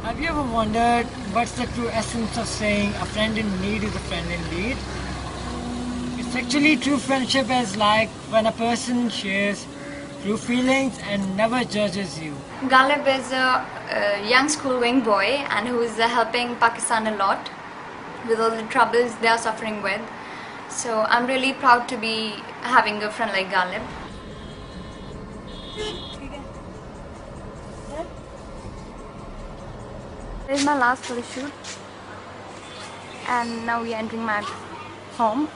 Have you ever wondered what's the true essence of saying a friend in need is a friend indeed? It's actually true friendship is like when a person shares true feelings and never judges you. Ghalib is a young school-going boy and who is helping Pakistan a lot with all the troubles they are suffering with. So I'm really proud to be having a friend like Ghalib. This is my last photo shoot and now we are entering my home.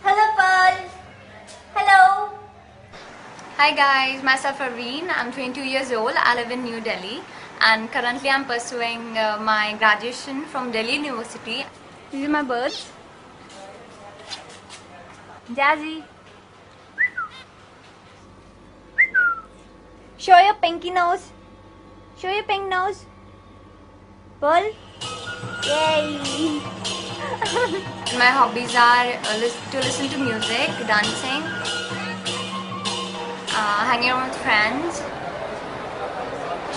Hello, Pearl. Hello. Hi guys, myself Arveen. I'm 22 years old. I live in New Delhi and currently I'm pursuing my graduation from Delhi University. These are my birds. Jazzy. Show your pinky nose. Show your pink nose. Pearl. Yay. My hobbies are to listen to music, dancing, hanging out with friends,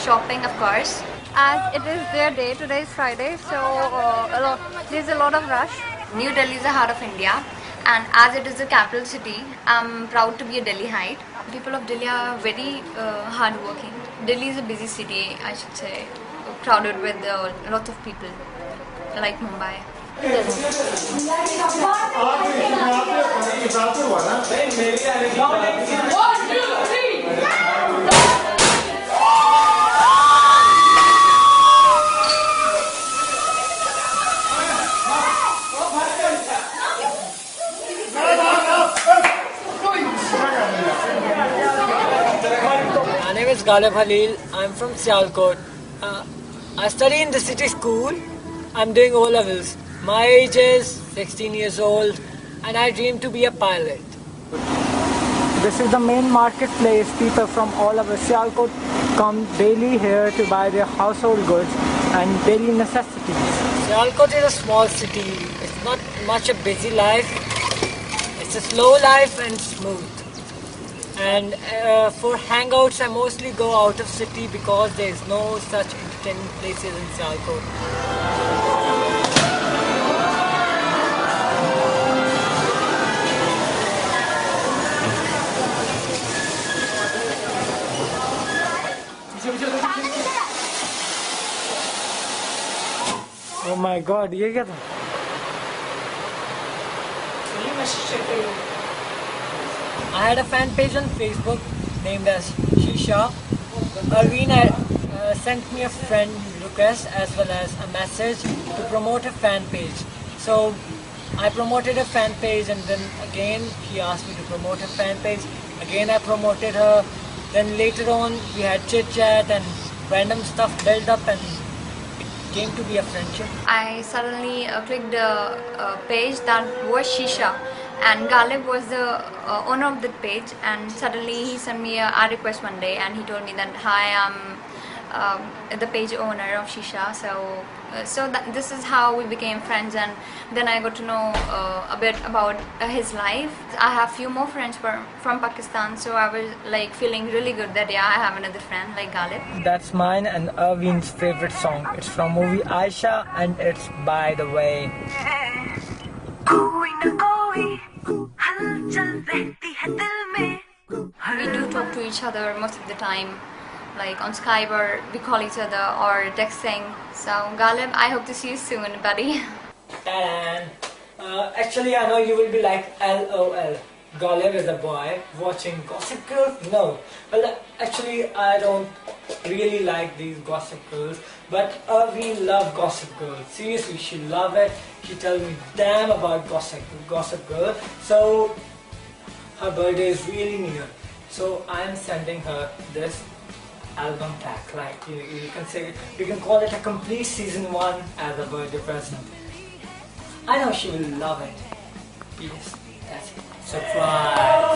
shopping of course. As it is their day, today is Friday, so there's a lot of rush. New Delhi is the heart of India and as it is the capital city, I'm proud to be a Delhiite. People of Delhi are very hardworking. Delhi is a busy city, I should say, crowded with a lot of people like Mumbai. My name is Ghalib Halil. I'm from Sialkot. I study in the city school. I'm doing O-levels. My age is 16 years old and I dream to be a pilot. This is the main marketplace. People from all over Sialkot come daily here to buy their household goods and daily necessities. Sialkot is a small city. It's not much a busy life. It's a slow life and smooth. And for hangouts I mostly go out of city because there is no such entertaining places in Sialkot. Oh my god, ये क्या था? I had a fan page on Facebook named as Shisha. Arveen sent me a friend request as well as a message to promote a fan page. So I promoted a fan page and then again he asked me to promote a fan page. Again I promoted her. Then later on we had chit chat and random stuff built up and it came to be a friendship. I suddenly clicked a page that was Shisha. And Ghalib was the owner of that page and suddenly he sent me a request one day and he told me that hi, I'm the page owner of Shisha, so this is how we became friends and then I got to know a bit about his life. I have few more friends from Pakistan, so I was like feeling really good that yeah, I have another friend like Ghalib. That's mine and Arveen's favorite song. It's from movie Aisha and it's By the Way. We do talk to each other most of the time, like on Skype or we call each other or texting. So Ghalib, I hope to see you soon, buddy. Ta-da! Actually, I know you will be like LOL. Ghalib is a boy watching Gossip Girl? No. Well, actually, I don't really like these Gossip Girls, but we love Gossip Girl. Seriously, she love it. She tells me damn about Gossip Girl. So her birthday is really near. So I'm sending her this album pack. Like you can say, you can call it a complete season 1 as a birthday present. I know she will love it. Yes, that's it. Surprise!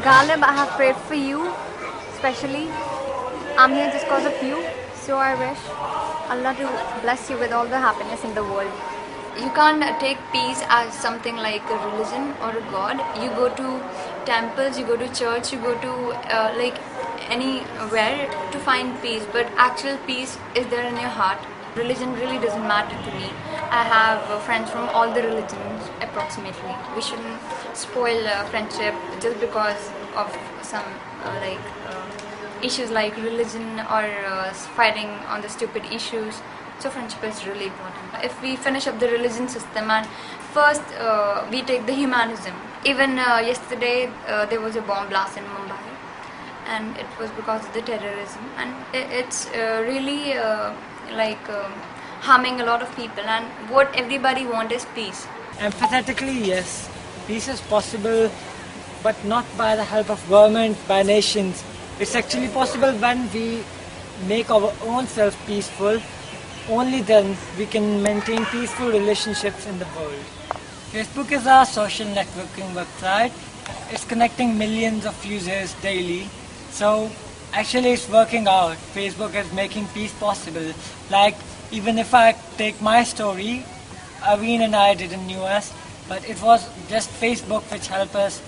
Ghalib, I have prayed for you, especially. I'm here just because of you, so I wish Allah to bless you with all the happiness in the world. You can't take peace as something like a religion or a god. You go to temples, you go to church, you go to like anywhere to find peace, but actual peace is there in your heart. Religion really doesn't matter to me. I have friends from all the religions approximately. We shouldn't spoil friendship just because of some issues like religion or fighting on the stupid issues. So friendship is really important. If we finish up the religion system and first we take the humanism. Even yesterday there was a bomb blast in Mumbai, and it was because of the terrorism, and it's really harming a lot of people, and what everybody wants is peace. Emphatically, yes, peace is possible, but not by the help of government, by nations. It's actually possible when we make our own self peaceful. Only then we can maintain peaceful relationships in the world. Facebook is a social networking website. It's connecting millions of users daily. So actually it's working out. Facebook is making peace possible. Like even if I take my story, Aveen and I did in US, but it was just Facebook which helped us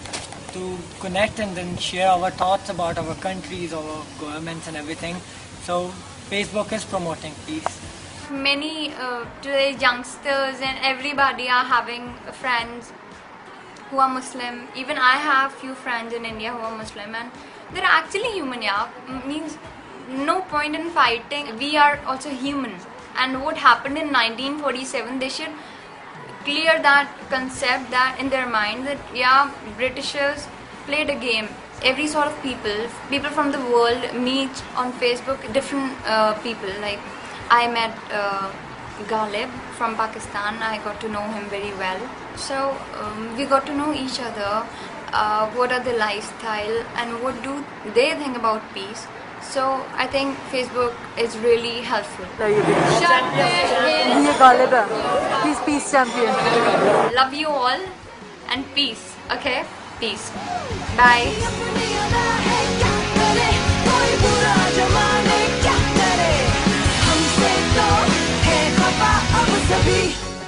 to connect and then share our thoughts about our countries, our governments and everything. So Facebook is promoting peace. Many today's youngsters and everybody are having friends who are Muslim. Even I have few friends in India who are Muslim, and they're actually human. Yeah, means no point in fighting. We are also human. And what happened in 1947, they should clear that concept that in their mind that yeah, Britishers played a game. Every sort of people from the world meet on Facebook. Different people. Like I met Ghalib from Pakistan. I got to know him very well. So we got to know each other. What are the lifestyle and what do they think about peace? So I think Facebook is really helpful. He's peace champion. Love you all and peace. Okay, peace. Bye.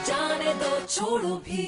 जाने दो छोड़ो भी